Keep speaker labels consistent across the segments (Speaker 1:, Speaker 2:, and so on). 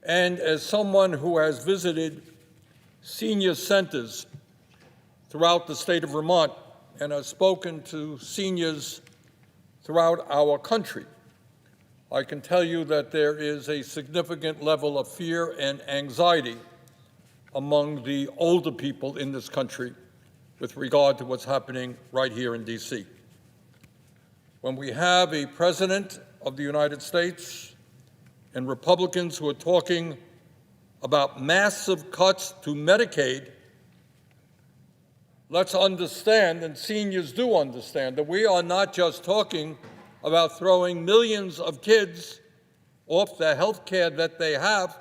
Speaker 1: And as someone who has visited senior centers throughout the state of Vermont and has spoken to seniors throughout our country, I can tell you that there is a significant level of fear and anxiety among the older people in this country with regard to what's happening right here in D.C. When we have a president of the United States and Republicans who are talking about massive cuts to Medicaid, let's understand, and seniors do understand, that we are not just talking about throwing millions of kids off the health care that they have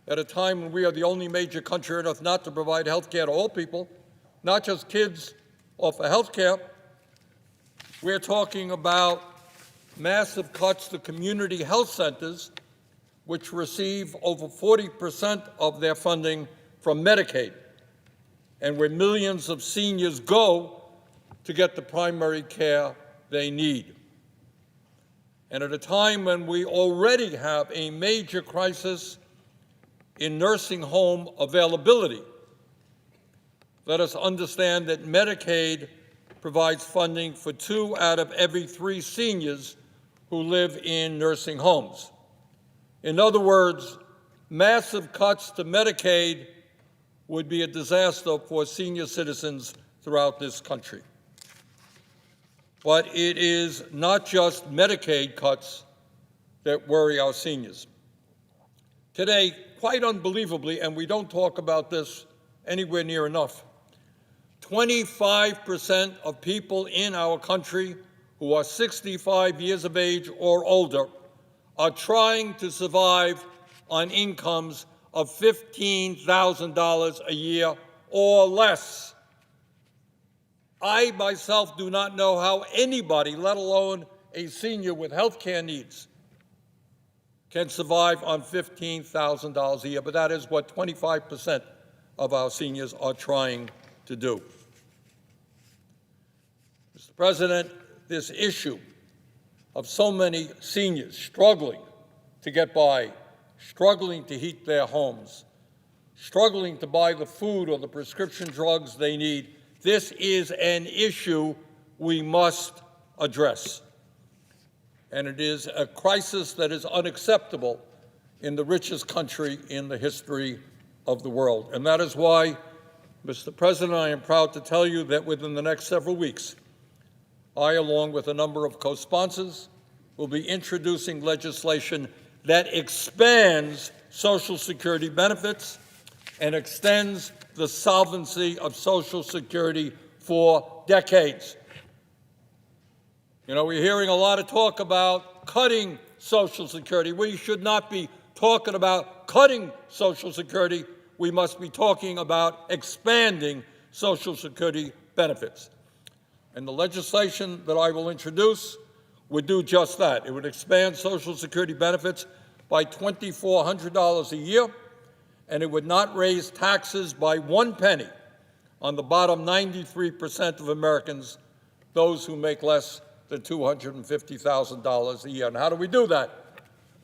Speaker 1: at a time when we are the only major country on earth not to provide health care to all people, not just kids off of health care. We're talking about massive cuts to community health centers, which receive over 40% of their funding from Medicaid, and where millions of seniors go to get the primary care they need. And at a time when we already have a major crisis in nursing home availability, let us understand that Medicaid provides funding for 2 out of every 3 seniors who live in nursing homes. In other words, massive cuts to Medicaid would be a disaster for senior citizens throughout this country. But it is not just Medicaid cuts that worry our seniors. Today, quite unbelievably, and we don't talk about this anywhere near enough, 25% of people in our country who are 65 years of age or older are trying to survive on incomes of $15,000 a year or less. I myself do not know how anybody, let alone a senior with health care needs, can survive on $15,000 a year, but that is what 25% of our seniors are trying to do. Mr. President, this issue of so many seniors struggling to get by, struggling to heat their homes, struggling to buy the food or the prescription drugs they need, this is an issue we must address. And it is a crisis that is unacceptable in the richest country in the history of the world. And that is why, Mr. President, I am proud to tell you that within the next several weeks, I, along with a number of co-sponsors, will be introducing legislation that expands Social Security benefits and extends the solvency of Social Security for decades. You know, we're hearing a lot of talk about cutting Social Security. We should not be talking about cutting Social Security. We must be talking about expanding Social Security benefits. And the legislation that I will introduce would do just that. It would expand Social Security benefits by $2,400 a year, and it would not raise taxes by 1 penny on the bottom 93% of Americans, those who make less than $250,000 a year. And how do we do that?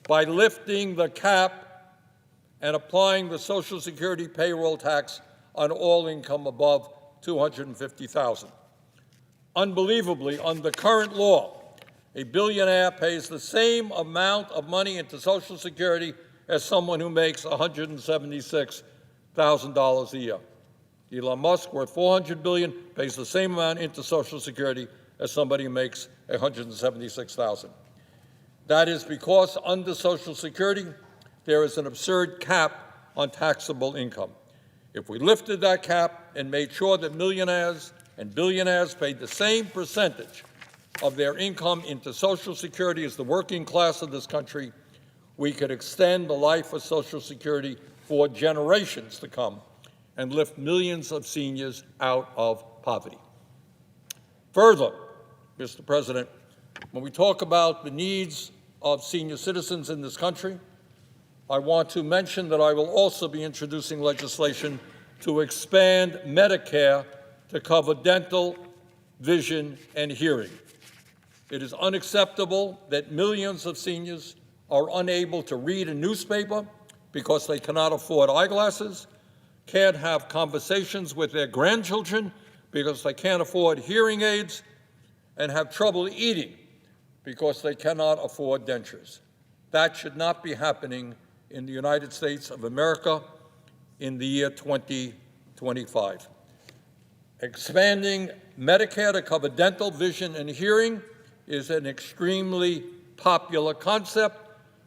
Speaker 1: By lifting the cap and applying the Social Security payroll tax on all income above $250,000. Unbelievably, under current law, a billionaire pays the same amount of money into Social Security as someone who makes $176,000 a year. Elon Musk, worth $400 billion, pays the same amount into Social Security as somebody who makes $176,000. That is because under Social Security, there is an absurd cap on taxable income. If we lifted that cap and made sure that millionaires and billionaires paid the same percentage of their income into Social Security as the working class of this country, we could extend the life of Social Security for generations to come and lift millions of seniors out of poverty. Further, Mr. President, when we talk about the needs of senior citizens in this country, I want to mention that I will also be introducing legislation to expand Medicare to cover dental, vision, and hearing. It is unacceptable that millions of seniors are unable to read a newspaper, because they cannot afford eyeglasses, can't have conversations with their grandchildren because they can't afford hearing aids, and have trouble eating because they cannot afford dentures. That should not be happening in the United States of America in the year 2025. Expanding Medicare to cover dental, vision, and hearing is an extremely popular concept.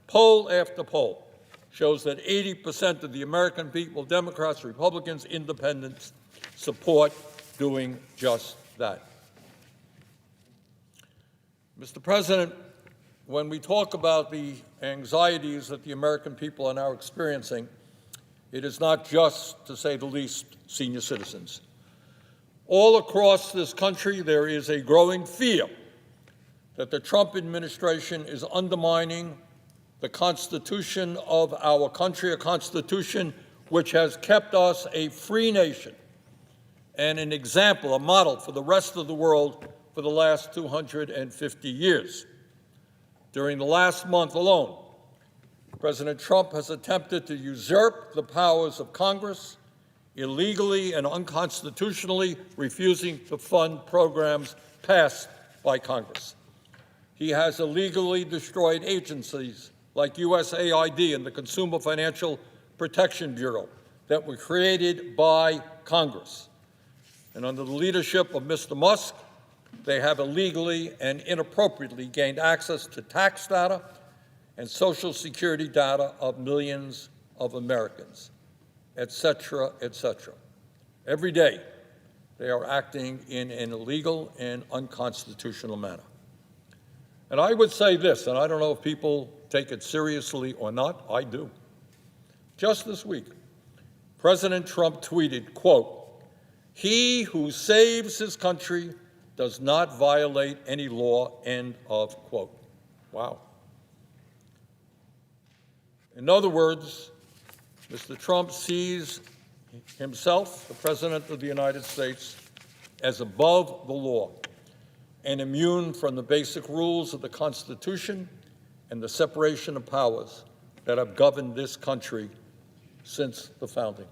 Speaker 1: Poll after poll shows that 80% of the American people, Democrats, Republicans, independents, support doing just that. Mr. President, when we talk about the anxieties that the American people are now experiencing, it is not just, to say the least, senior citizens. All across this country, there is a growing fear that the Trump administration is undermining the Constitution of our country, a Constitution which has kept us a free nation and an example, a model for the rest of the world for the last 250 years. During the last month alone, President Trump has attempted to usurp the powers of Congress, illegally and unconstitutionally refusing to fund programs passed by Congress. He has illegally destroyed agencies like USAID and the Consumer Financial Protection Bureau that were created by Congress. And under the leadership of Mr. Musk, they have illegally and inappropriately gained access to tax data and Social Security data of millions of Americans, et cetera, et cetera. Every day, they are acting in an illegal and unconstitutional manner. And I would say this, and I don't know if people take it seriously or not, I do. Just this week, President Trump tweeted, quote, "He who saves his country does not violate any law," end of quote. Wow. In other words, Mr. Trump sees himself, the President of the United States, as above the law and immune from the basic rules of the Constitution and the separation of powers that have governed this country since the founding.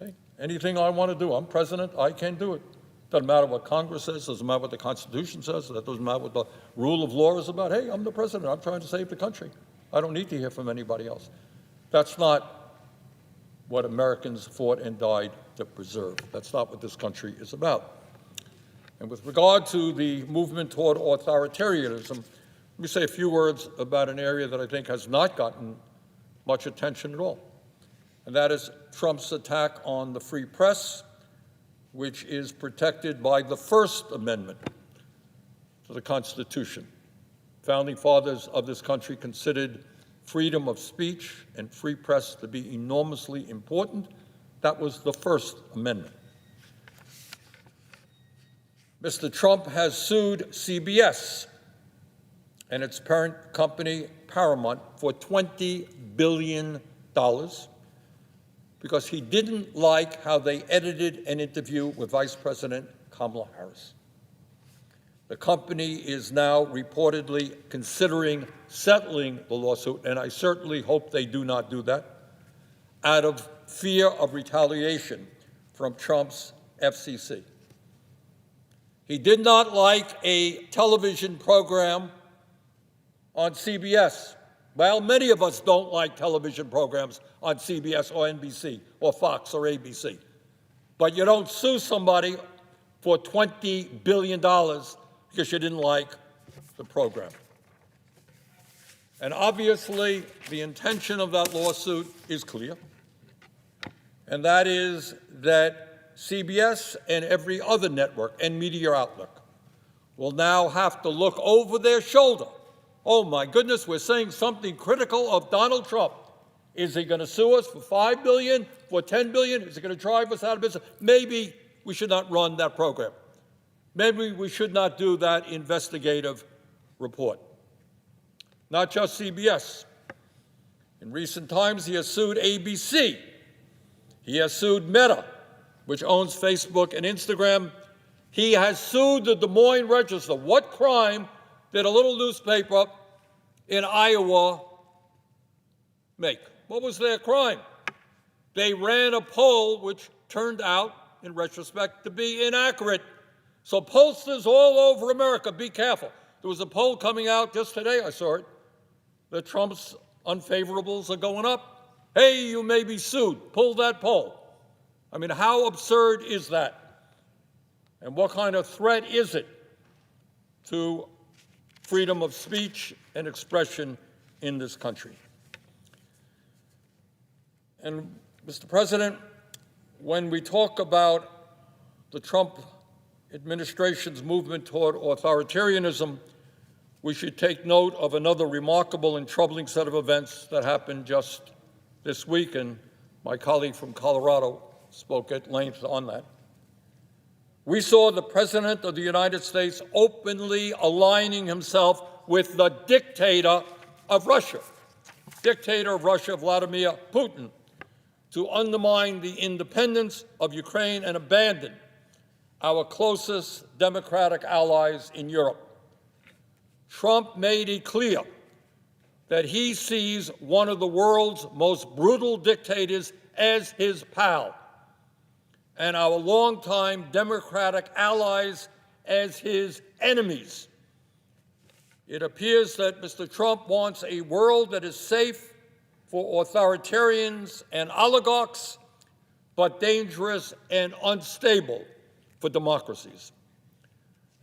Speaker 1: Okay? Anything I want to do, I'm president, I can do it. Doesn't matter what Congress says, doesn't matter what the Constitution says, that doesn't matter what the rule of law is about. Hey, I'm the president, I'm trying to save the country. I don't need to hear from anybody else. That's not what Americans fought and died to preserve. That's not what this country is about. And with regard to the movement toward authoritarianism, let me say a few words about an area that I think has not gotten much attention at all, and that is Trump's attack on the free press, which is protected by the First Amendment to the Constitution. Founding fathers of this country considered freedom of speech and free press to be enormously important. That was the First Amendment. Mr. Trump has sued CBS and its parent company, Paramount, for $20 billion because he didn't like how they edited an interview with Vice President Kamala Harris. The company is now reportedly considering settling the lawsuit, and I certainly hope they do not do that, out of fear of retaliation from Trump's FCC. He did not like a television program on CBS. Well, many of us don't like television programs on CBS or NBC or Fox or ABC. But you don't sue somebody for $20 billion because you didn't like the program. And obviously, the intention of that lawsuit is clear, and that is that CBS and every other network and media outlet will now have to look over their shoulder. Oh my goodness, we're saying something critical of Donald Trump. Is he going to sue us for $5 billion, for $10 billion? Is he going to drive us out of business? Maybe we should not run that program. Maybe we should not do that investigative report. Not just CBS. In recent times, he has sued ABC. He has sued Meta, which owns Facebook and Instagram. He has sued the Des Moines Register. What crime did a little newspaper in Iowa make? What was their crime? They ran a poll which turned out, in retrospect, to be inaccurate. So pollsters all over America, be careful. There was a poll coming out just today, I saw it, that Trump's unfavorables are going up. Hey, you may be sued. Pull that poll. I mean, how absurd is that? And what kind of threat is it to freedom of speech and expression in this country? And, Mr. President, when we talk about the Trump administration's movement toward authoritarianism, we should take note of another remarkable and troubling set of events that happened just this week, and my colleague from Colorado spoke at length on that. We saw the President of the United States openly aligning himself with the dictator of Russia, Vladimir Putin, to undermine the independence of Ukraine and abandon our closest democratic allies in Europe. Trump made it clear that he sees one of the world's most brutal dictators as his pal, and our longtime democratic allies as his enemies. It appears that Mr. Trump wants a world that is safe for authoritarians and oligarchs, but dangerous and unstable for democracies.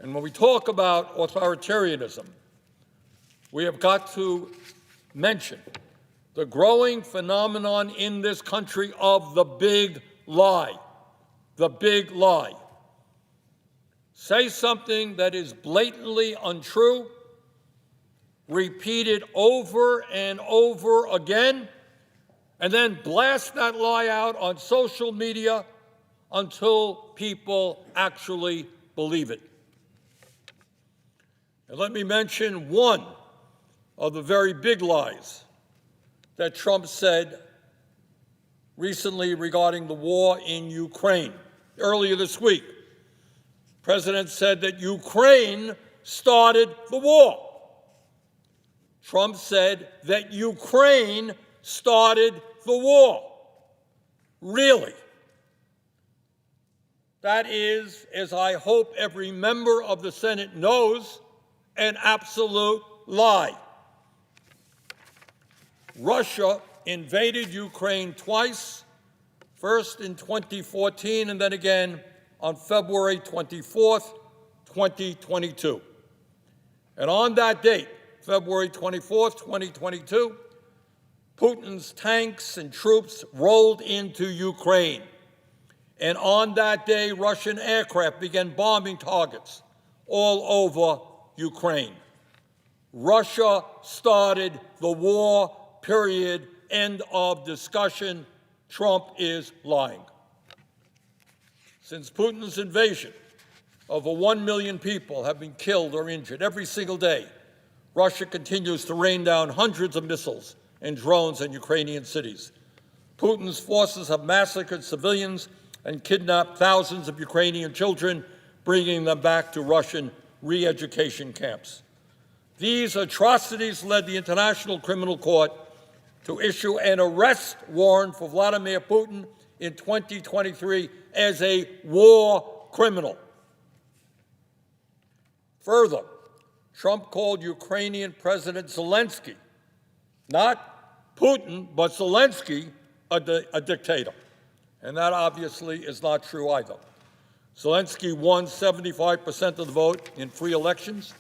Speaker 1: And when we talk about authoritarianism, we have got to mention the growing phenomenon in this country of the big lie. The big lie. Say something that is blatantly untrue, repeat it over and over again, and then blast that lie out on social media until people actually believe it. And let me mention one of the very big lies that Trump said recently regarding the war in Ukraine. Earlier this week, the President said that Ukraine started the war. Trump said that Ukraine started the war. Really? That is, as I hope every member of the Senate knows, an absolute lie. Russia invaded Ukraine twice, first in 2014 and then again on February 24th, 2022. And on that date, February 24th, 2022, Putin's tanks and troops rolled into Ukraine. And on that day, Russian aircraft began bombing targets all over Ukraine. Russia started the war, period, end of discussion. Trump is lying. Since Putin's invasion, over 1 million people have been killed or injured every single day. Russia continues to rain down hundreds of missiles and drones on Ukrainian cities. Putin's forces have massacred civilians and kidnapped thousands of Ukrainian children, bringing them back to Russian re-education camps. These atrocities led the International Criminal Court to issue an arrest warrant for Vladimir Putin in 2023 as a war criminal. Further, Trump called Ukrainian President Zelensky, not Putin, but Zelensky, a dictator. And that obviously is not true either. Zelensky won 75% of the vote in free elections,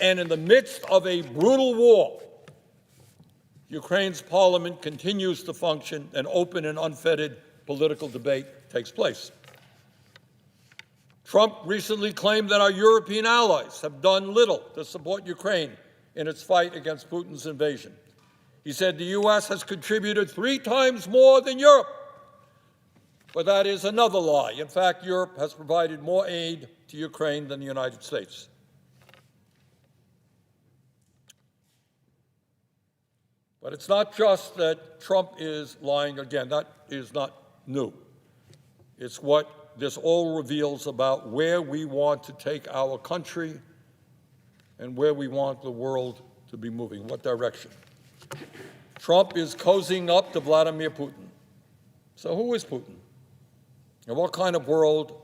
Speaker 1: and in the midst of a brutal war, Ukraine's parliament continues to function and open and unfettered political debate takes place. Trump recently claimed that our European allies have done little to support Ukraine in its fight against Putin's invasion. He said the U.S. has contributed 3 times more than Europe. But that is another lie. In fact, Europe has provided more aid to Ukraine than the United States. But it's not just that Trump is lying again. That is not new. It's what this all reveals about where we want to take our country and where we want the world to be moving, what direction. Trump is cozying up to Vladimir Putin. So who is Putin? And what kind of world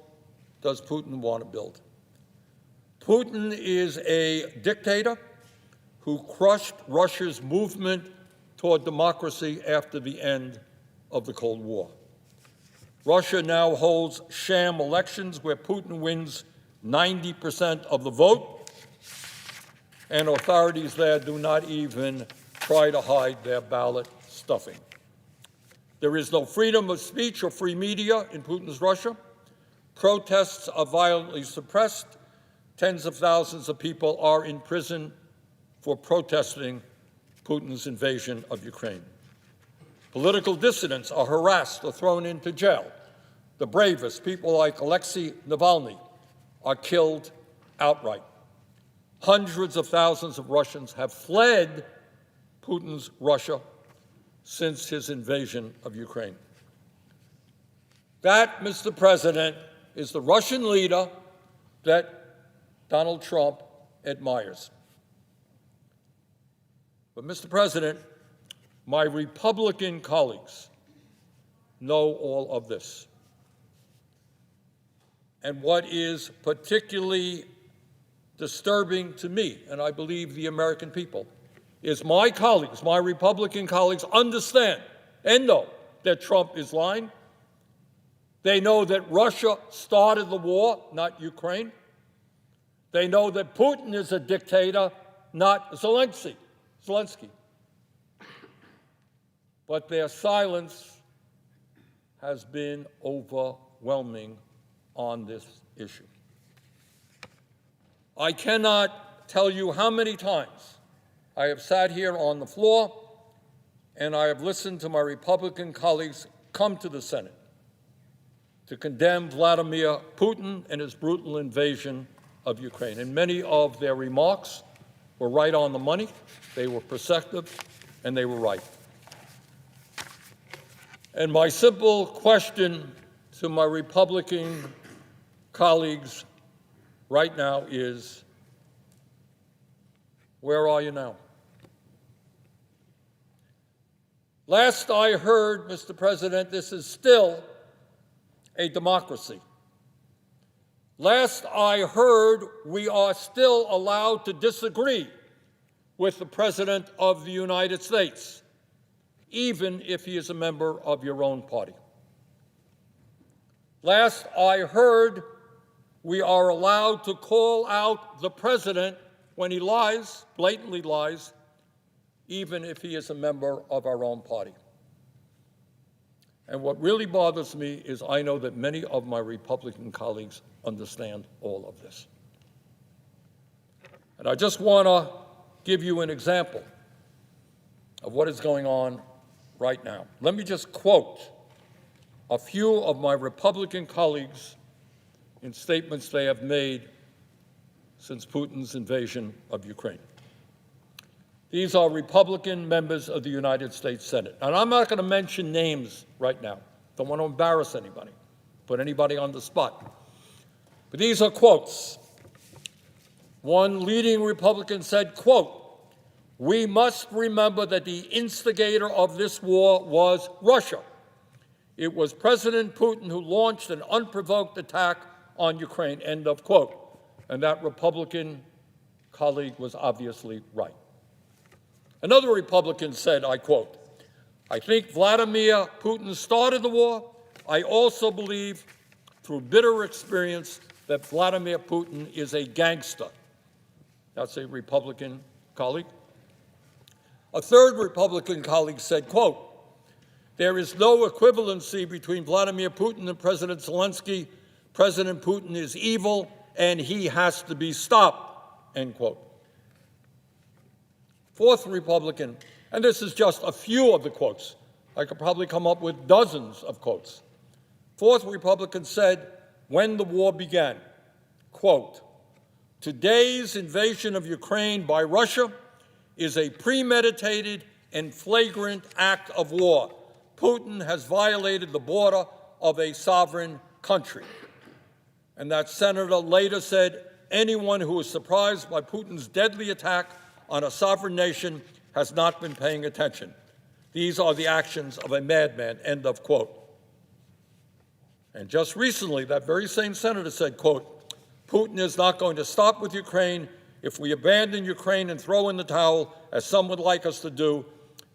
Speaker 1: does Putin want to build? Putin is a dictator who crushed Russia's movement toward democracy after the end of the Cold War. Russia now holds sham elections where Putin wins 90% of the vote, and authorities there do not even try to hide their ballot stuffing. There is no freedom of speech or free media in Putin's Russia. Protests are violently suppressed. Tens of thousands of people are in prison for protesting Putin's invasion of Ukraine. Political dissidents are harassed or thrown into jail. The bravest, people like Alexei Navalny, are killed outright. Hundreds of thousands of Russians have fled Putin's Russia since his invasion of Ukraine. That, Mr. President, is the Russian leader that Donald Trump admires. But, Mr. President, my Republican colleagues know all of this. And what is particularly disturbing to me, and I believe the American people, is my colleagues, my Republican colleagues, understand and know that Trump is lying. They know that Russia started the war, not Ukraine. They know that Putin is a dictator, not Zelensky. But their silence has been overwhelming on this issue. I cannot tell you how many times I have sat here on the floor and I have listened to my Republican colleagues come to the Senate to condemn Vladimir Putin and his brutal invasion of Ukraine. And many of their remarks were right on the money, they were perceptive, and they were right. And my simple question to my Republican colleagues right now is, where are you now? Last I heard, Mr. President, this is still a democracy. Last I heard, we are still allowed to disagree with the President of the United States, even if he is a member of your own party. Last I heard, we are allowed to call out the President when he lies, blatantly lies, even if he is a member of our own party. And what really bothers me is I know that many of my Republican colleagues understand all of this. And I just want to give you an example of what is going on right now. Let me just quote a few of my Republican colleagues in statements they have made since Putin's invasion of Ukraine. These are Republican members of the United States Senate. And I'm not going to mention names right now. Don't want to embarrass anybody, put anybody on the spot. But these are quotes. One leading Republican said, quote, "We must remember that the instigator of this war was Russia. It was President Putin who launched an unprovoked attack on Ukraine," end of quote. And that Republican colleague was obviously right. Another Republican said, I quote, "I think Vladimir Putin started the war. I also believe, through bitter experience, that Vladimir Putin is a gangster." That's a Republican colleague. A third Republican colleague said, quote, "There is no equivalency between Vladimir Putin and President Zelensky. President Putin is evil and he has to be stopped," end quote. Fourth Republican, and this is just a few of the quotes. I could probably come up with dozens of quotes. Fourth Republican said, when the war began, quote, "Today's invasion of Ukraine by Russia is a premeditated and flagrant act of war. Putin has violated the border of a sovereign country." And that senator later said, "Anyone who is surprised by Putin's deadly attack on a sovereign nation has not been paying attention." These are the actions of a madman, end of quote. And just recently, that very same senator said, quote, Putin is not going to stop with Ukraine. If we abandon Ukraine and throw in the towel, as some would like us to do,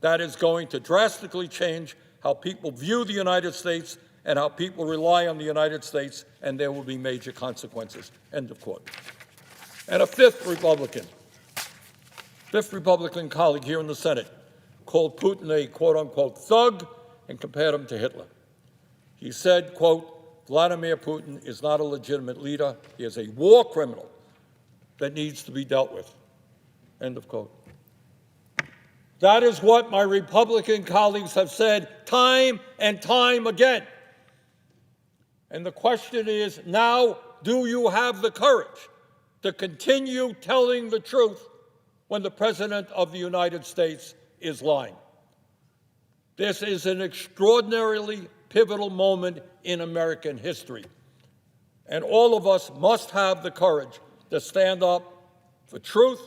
Speaker 1: that is going to drastically change how people view the United States and how people rely on the United States, and there will be major consequences, end of quote. And a fifth Republican colleague here in the Senate called Putin a quote-unquote thug and compared him to Hitler. He said, quote, Vladimir Putin is not a legitimate leader. He is a war criminal that needs to be dealt with, end of quote. That is what my Republican colleagues have said time and time again. And the question is now, do you have the courage to continue telling the truth when the President of the United States is lying? This is an extraordinarily pivotal moment in American history. And all of us must have the courage to stand up for truth,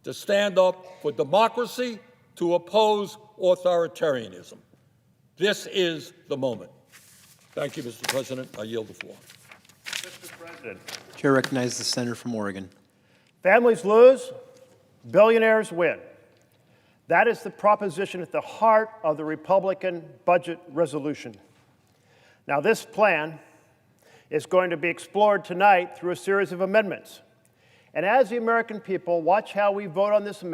Speaker 1: to stand up for democracy, to oppose authoritarianism. This is the moment. Thank you, Mr. President. I yield the floor.
Speaker 2: Mr. President.
Speaker 3: Chair recognizes the senator from Oregon.
Speaker 2: Families lose, billionaires win. That is the proposition at the heart of the Republican budget resolution. Now, this plan is going to be explored tonight through a series of amendments. And as the American people watch how we vote on this amendment,